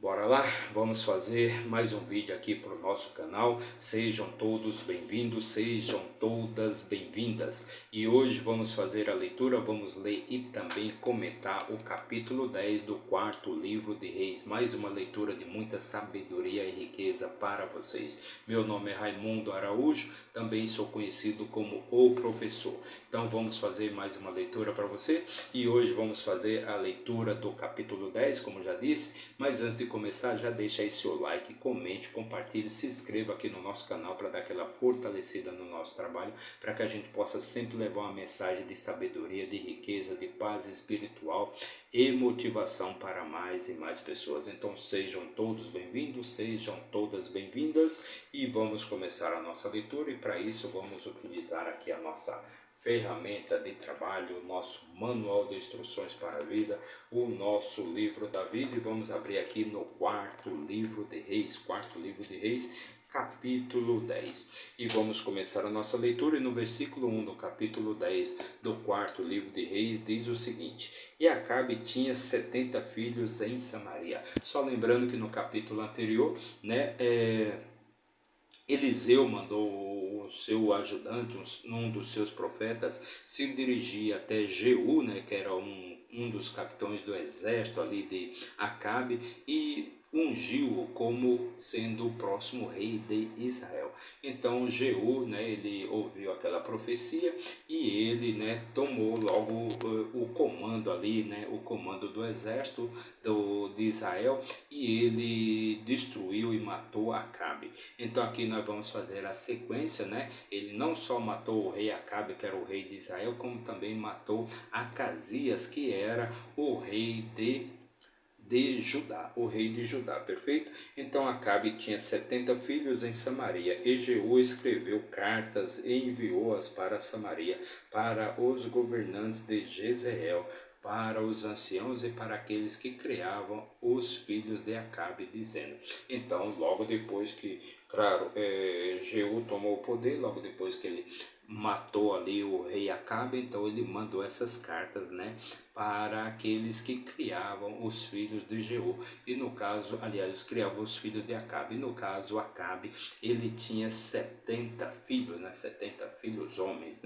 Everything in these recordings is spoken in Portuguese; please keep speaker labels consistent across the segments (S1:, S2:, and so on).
S1: Bora lá, vamos fazer mais um vídeo aqui para o nosso canal. Sejam todos bem-vindos, sejam todas bem-vindas. E hoje vamos fazer a leitura, vamos ler e também comentar o capítulo 10 do quarto livro de Reis. Mais uma leitura de muita sabedoria e riqueza para vocês. Meu nome é Raimundo Araújo, também sou conhecido como o professor. Então vamos fazer mais uma leitura para você. E hoje vamos fazer a leitura do capítulo 10, como já disse. Mas antes de começar, já deixa aí seu like, comente, compartilhe, se inscreva aqui no nosso canal para dar aquela fortalecida no nosso trabalho, para que a gente possa sempre levar uma mensagem de sabedoria, de riqueza, de paz espiritual e motivação para mais e mais pessoas. Então sejam todos bem-vindos, sejam todas bem-vindas e vamos começar a nossa leitura. E para isso vamos utilizar aqui a nossa ferramenta de trabalho, o nosso manual de instruções para a vida, o nosso livro da vida, e vamos abrir aqui no quarto livro de Reis, capítulo 10. E vamos começar a nossa leitura, e no versículo 1 do capítulo 10 do quarto livro de Reis diz o seguinte: E Acabe tinha 70 filhos em Samaria. Só lembrando que no capítulo anterior, Eliseu mandou o seu ajudante, um dos seus profetas, se dirigir até Jeú, que era um dos capitães do exército ali de Acabe, e ungiu-o como sendo o próximo rei de Israel. Então Jeú, ele ouviu aquela profecia e ele, tomou logo o comando ali, o comando do exército de Israel, e ele destruiu e matou Acabe. Então aqui nós vamos fazer a sequência, Ele não só matou o rei Acabe, que era o rei de Israel, como também matou Acasias, que era o rei de Judá, perfeito? Então Acabe tinha 70 filhos em Samaria, e Jeú escreveu cartas e enviou-as para Samaria, para os governantes de Jezreel, para os anciãos e para aqueles que criavam os filhos de Acabe, dizendo. Então, logo depois que, claro, Jeú tomou o poder, logo depois que ele matou ali o rei Acabe, então ele mandou essas cartas, para aqueles que criavam os filhos de Jeú. E no caso, aliás, criavam os filhos de Acabe. E no caso, Acabe, ele tinha 70 filhos, 70 filhos homens,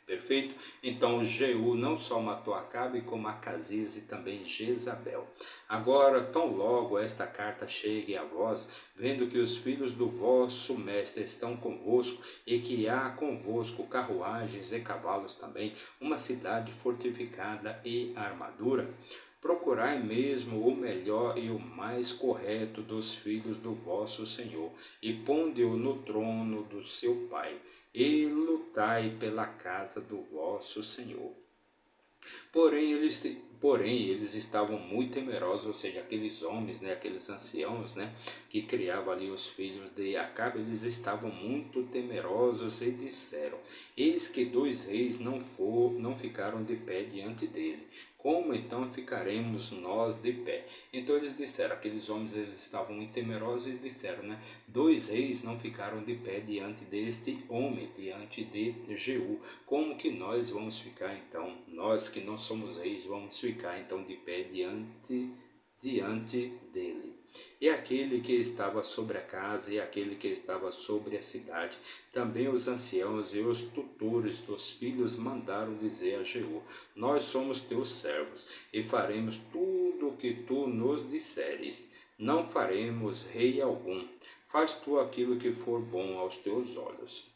S1: Perfeito? Então Jeú não só matou Acabe, como Acasias e também Jezabel. Agora, tão logo esta carta chegue a vós, vendo que os filhos do vosso mestre estão convosco, e que há convosco carruagens e cavalos também, uma cidade fortificada e armadura, procurai mesmo o melhor e o mais correto dos filhos do vosso Senhor, e ponde-o no trono do seu pai, e lutai pela casa do vosso Senhor. Porém eles estavam muito temerosos, ou seja, aqueles homens, aqueles anciãos, que criavam ali os filhos de Acabe, eles estavam muito temerosos e disseram: Eis que 2 reis não ficaram de pé diante dele. Como então ficaremos nós de pé? Então eles disseram, aqueles homens eles estavam muito temerosos e disseram, 2 reis não ficaram de pé diante deste homem, diante de Jeú. Como que nós vamos ficar então? Nós que não somos reis, vamos ficar então de pé diante dele. E aquele que estava sobre a casa e aquele que estava sobre a cidade, também os anciãos e os tutores dos filhos mandaram dizer a Jeú: Nós somos teus servos, e faremos tudo o que tu nos disseres. Não faremos rei algum. Faz tu aquilo que for bom aos teus olhos.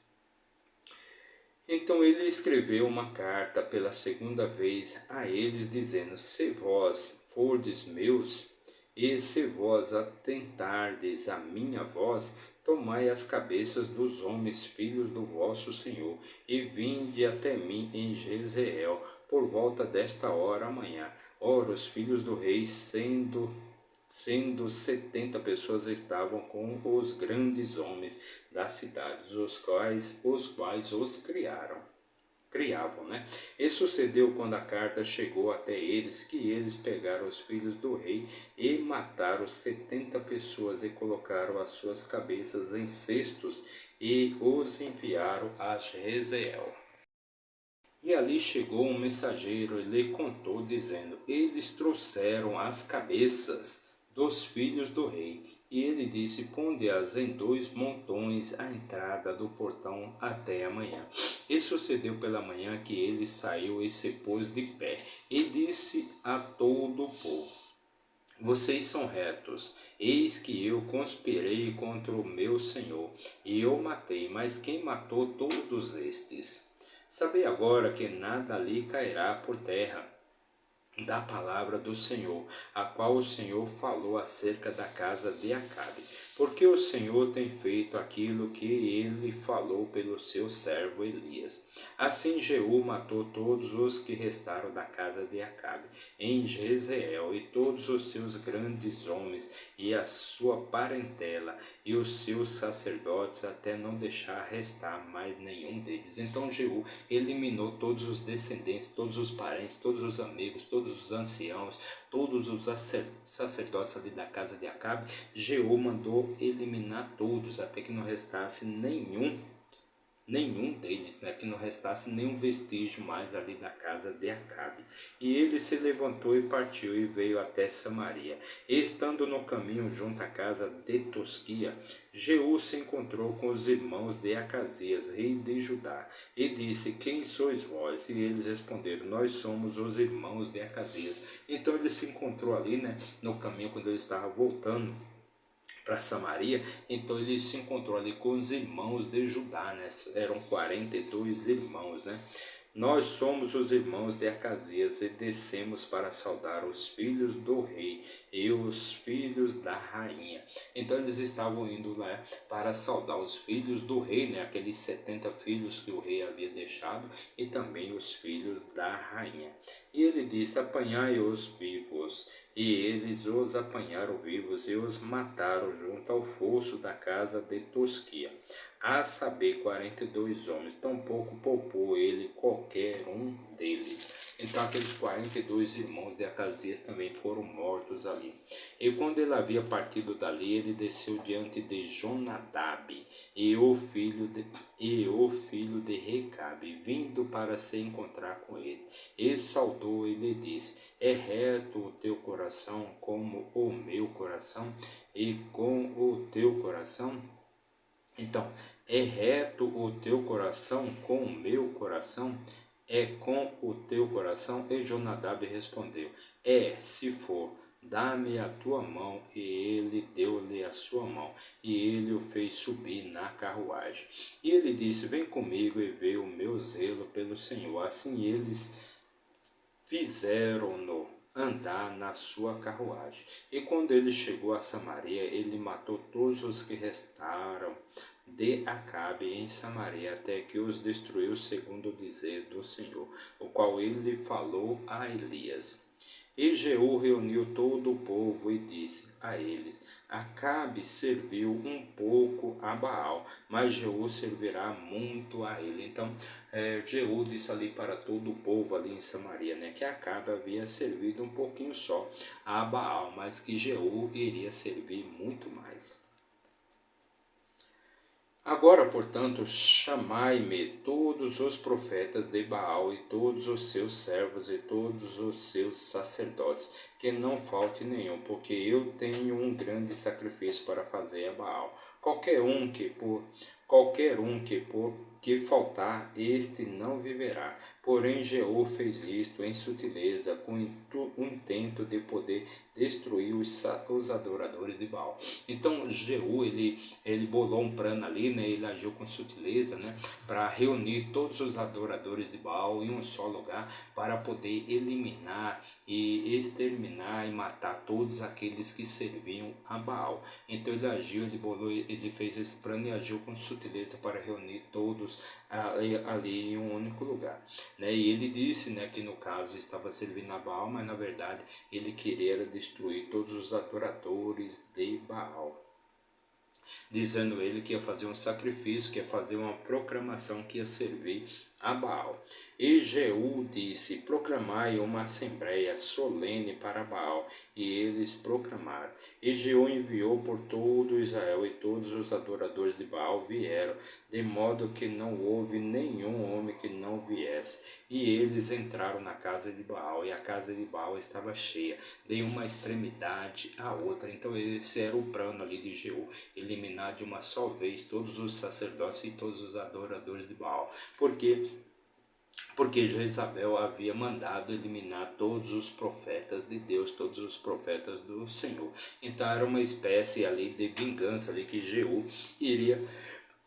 S1: Então ele escreveu uma carta pela segunda vez a eles, dizendo: Se vós fordes meus, e se vós atentardes à minha voz, tomai as cabeças dos homens, filhos do vosso Senhor, e vinde até mim em Jezreel, por volta desta hora amanhã. Ora, os filhos do rei, sendo 70 pessoas, estavam com os grandes homens da cidade, os quais os criavam. E sucedeu, quando a carta chegou até eles, que eles pegaram os filhos do rei e mataram 70 pessoas, e colocaram as suas cabeças em cestos e os enviaram a Jezreel. E ali chegou um mensageiro e lhe contou, dizendo: Eles trouxeram as cabeças dos filhos do rei. E ele disse: ponde-as em 2 montões à entrada do portão até amanhã. E sucedeu pela manhã que ele saiu e se pôs de pé, e disse a todo o povo: vocês são retos, eis que eu conspirei contra o meu senhor, e eu matei, mas quem matou todos estes? Sabei agora que nada lhe cairá por terra da palavra do Senhor, a qual o Senhor falou acerca da casa de Acabe, porque o Senhor tem feito aquilo que ele falou pelo seu servo Elias. Assim Jeú matou todos os que restaram da casa de Acabe em Jezreel, e todos os seus grandes homens, e a sua parentela, e os seus sacerdotes, até não deixar restar mais nenhum deles. Então Jeú eliminou todos os descendentes, todos os parentes, todos os amigos, todos os anciãos, todos os sacerdotes ali da casa de Acabe. Jeú mandou eliminar todos, até que não restasse nenhum deles, né, que não restasse nenhum vestígio mais ali da casa de Acabe. E ele se levantou e partiu e veio até Samaria. E estando no caminho junto à casa de Tosquia, Jeú se encontrou com os irmãos de Acasias, rei de Judá, e disse: quem sois vós? E eles responderam: nós somos os irmãos de Acasias. Então ele se encontrou ali, né, no caminho, quando ele estava voltando para Samaria. Então ele se encontrou ali com os irmãos de Judá, né? Eram 42 irmãos, né? Nós somos os irmãos de Acasias e descemos para saudar os filhos do rei e os filhos da rainha. Então eles estavam indo lá para saudar os filhos do rei, né? Aqueles 70 filhos que o rei havia deixado, e também os filhos da rainha. E ele disse: apanhai os vivos. E eles os apanharam vivos e os mataram junto ao fosso da casa de Tosquia, a saber 42 homens, tampouco poupou ele qualquer um deles. Então aqueles 42 irmãos de Acasias também foram mortos ali. E quando ele havia partido dali, ele desceu diante de Jonadab e o filho de Recabe, vindo para se encontrar com ele. E saudou e lhe disse: é reto o teu coração como o meu coração, e com o teu coração? Então, é reto o teu coração com o meu coração? É com o teu coração? E Jonadab respondeu: é, se for, dá-me a tua mão. E ele deu-lhe a sua mão, e ele o fez subir na carruagem. E ele disse: vem comigo e vê o meu zelo pelo Senhor. Assim eles fizeram-no andar na sua carruagem. E quando ele chegou a Samaria, ele matou todos os que restaram de Acabe em Samaria, até que os destruiu, segundo o dizer do Senhor, o qual ele falou a Elias. E Jeú reuniu todo o povo e disse a eles: Acabe serviu um pouco a Baal, mas Jeú servirá muito a ele. Então, Jeú disse ali para todo o povo ali em Samaria, né, que Acabe havia servido um pouquinho só a Baal, mas que Jeú iria servir muito mais. Agora, portanto, chamai-me todos os profetas de Baal e todos os seus servos e todos os seus sacerdotes, que não falte nenhum, porque eu tenho um grande sacrifício para fazer a Baal. Qualquer um que faltar, este não viverá. Porém, Jeú fez isto em sutileza, com o intento de poder destruir os adoradores de Baal. Então, Jeú, ele bolou um plano ali, né? Ele agiu com sutileza, né? Para reunir todos os adoradores de Baal em um só lugar, para poder eliminar e exterminar e matar todos aqueles que serviam a Baal. Então ele agiu, ele fez esse plano e agiu com sutileza para reunir todos ali em um único lugar, né? E ele disse, né, que no caso estava servindo a Baal, mas na verdade ele queria destruir todos os adoradores de Baal, dizendo ele que ia fazer um sacrifício, que ia fazer uma proclamação, que ia servir a Baal. E Jeú disse: proclamai uma assembleia solene para Baal. E eles proclamaram. E Jeú enviou por todo Israel, e todos os adoradores de Baal vieram, de modo que não houve nenhum homem que não viesse. E eles entraram na casa de Baal, e a casa de Baal estava cheia, de uma extremidade à outra. Então esse era o plano ali de Jeú, eliminar de uma só vez todos os sacerdotes e todos os adoradores de Baal. Porque Jezabel havia mandado eliminar todos os profetas de Deus, todos os profetas do Senhor. Então era uma espécie ali de vingança ali que Jeú iria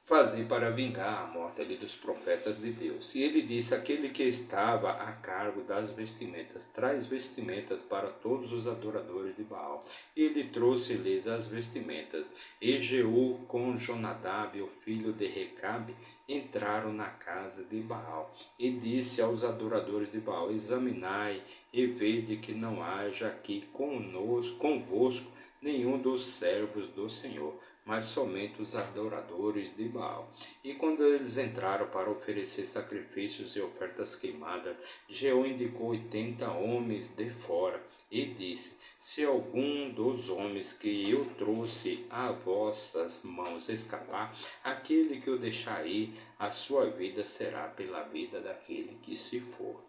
S1: fazer para vingar a morte ali dos profetas de Deus. E ele disse: aquele que estava a cargo das vestimentas, traz vestimentas para todos os adoradores de Baal. E ele trouxe-lhes as vestimentas. E Jeú com Jonadab, o filho de Recabe, entraram na casa de Baal. E disse aos adoradores de Baal: examinai e vede que não haja aqui convosco nenhum dos servos do Senhor, mas somente os adoradores de Baal. E quando eles entraram para oferecer sacrifícios e ofertas queimadas, Jeú indicou 80 homens de fora e disse: se algum dos homens que eu trouxe a vossas mãos escapar, aquele que o deixar ir, a sua vida será pela vida daquele que se for.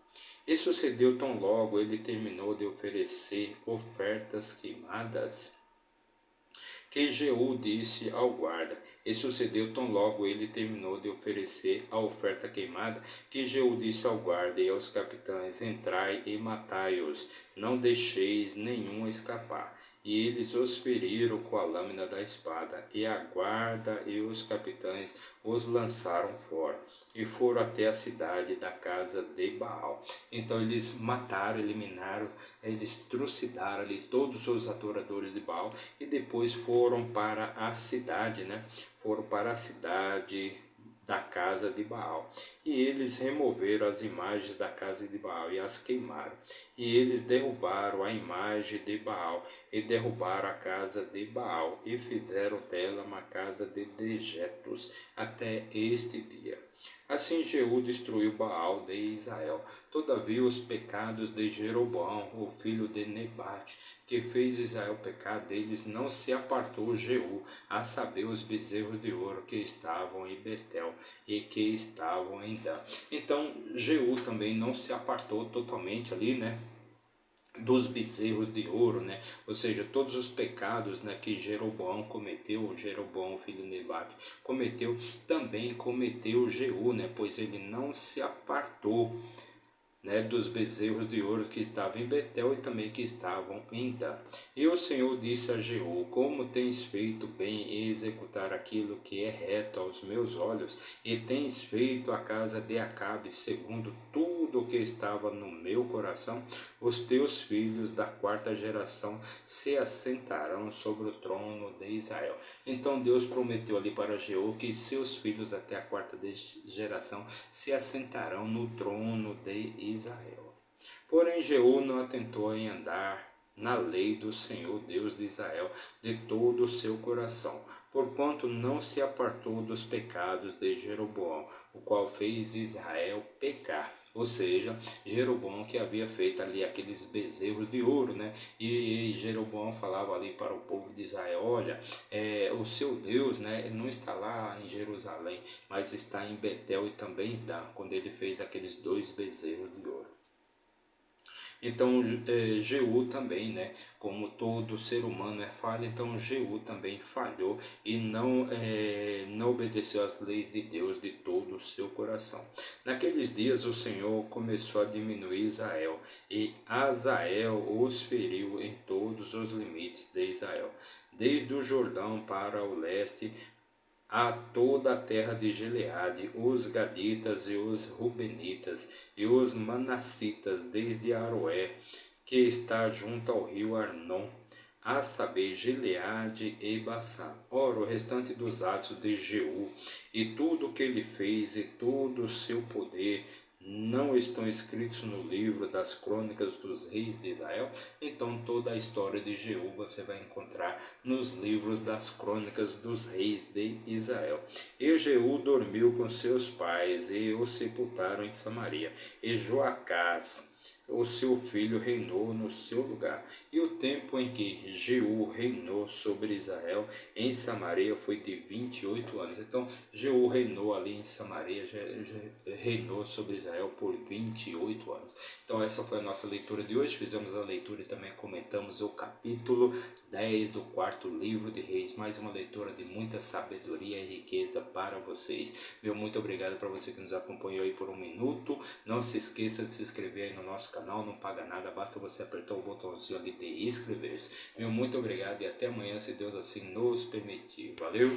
S1: E sucedeu tão logo ele terminou de oferecer ofertas queimadas, que Jeú disse ao guarda. E sucedeu tão logo ele terminou de oferecer a oferta queimada, que Jeú disse ao guarda e aos capitães: entrai e matai-os, não deixeis nenhum escapar. E eles os feriram com a lâmina da espada, e a guarda e os capitães os lançaram fora, e foram até a cidade da casa de Baal. Então eles mataram, eliminaram, eles trucidaram ali todos os adoradores de Baal, e depois foram para a cidade, Foram para a cidade da casa de Baal. E eles removeram as imagens da casa de Baal e as queimaram. E eles derrubaram a imagem de Baal e derrubaram a casa de Baal e fizeram dela uma casa de dejetos até este dia. Assim Jeú destruiu Baal de Israel. Todavia os pecados de Jeroboão, o filho de Nebate, que fez Israel pecar, deles não se apartou Jeú, a saber, os bezerros de ouro que estavam em Betel e que estavam em Dan. Então Jeú também não se apartou totalmente ali, dos bezerros de ouro, Ou seja, todos os pecados, que Jeroboão cometeu, Jeroboão, filho de Nebate, cometeu, também cometeu Jeú, Pois ele não se apartou, dos bezerros de ouro que estavam em Betel e também que estavam em Dan. E o Senhor disse a Jeú: como tens feito bem em executar aquilo que é reto aos meus olhos, e tens feito a casa de Acabe segundo tudo o que estava no meu coração, os teus filhos da quarta geração se assentarão sobre o trono de Israel. Então Deus prometeu ali para Jeú que seus filhos até a quarta geração se assentarão no trono de Israel. Porém Jeú não atentou em andar na lei do Senhor Deus de Israel de todo o seu coração, porquanto não se apartou dos pecados de Jeroboão, o qual fez Israel pecar. Ou seja, Jeroboão que havia feito ali aqueles bezerros de ouro, E Jeroboão falava ali para o povo de Israel: olha, o seu Deus, ele não está lá em Jerusalém, mas está em Betel e também em Dan, quando ele fez aqueles dois bezerros de ouro. Então Jeú também, como todo ser humano é falho, então Jeú também falhou e não obedeceu às leis de Deus de todo o seu coração. Naqueles dias o Senhor começou a diminuir Israel, e Azael os feriu em todos os limites de Israel, desde o Jordão para o leste, a toda a terra de Gileade, os Gaditas e os Rubenitas e os Manassitas, desde Aroé, que está junto ao rio Arnon, a saber, Gileade e Bassã. Ora, o restante dos atos de Jeú, e tudo o que ele fez, e todo o seu poder, não estão escritos no livro das crônicas dos reis de Israel, então toda a história de Jeú você vai encontrar nos livros das crônicas dos reis de Israel. E Jeú dormiu com seus pais e o sepultaram em Samaria. E Joacás, o seu filho, reinou no seu lugar. E o tempo em que Jeú reinou sobre Israel em Samaria foi de 28 anos. Então, Jeú reinou ali em Samaria, reinou sobre Israel por 28 anos. Então, essa foi a nossa leitura de hoje. Fizemos a leitura e também comentamos o capítulo 10 do quarto livro de Reis. Mais uma leitura de muita sabedoria e riqueza para vocês. Meu muito obrigado para você que nos acompanhou aí por um minuto. Não se esqueça de se inscrever aí no nosso canal, não paga nada, basta você apertar o botãozinho ali de inscrever-se. Meu muito obrigado e até amanhã, se Deus assim nos permitir. Valeu!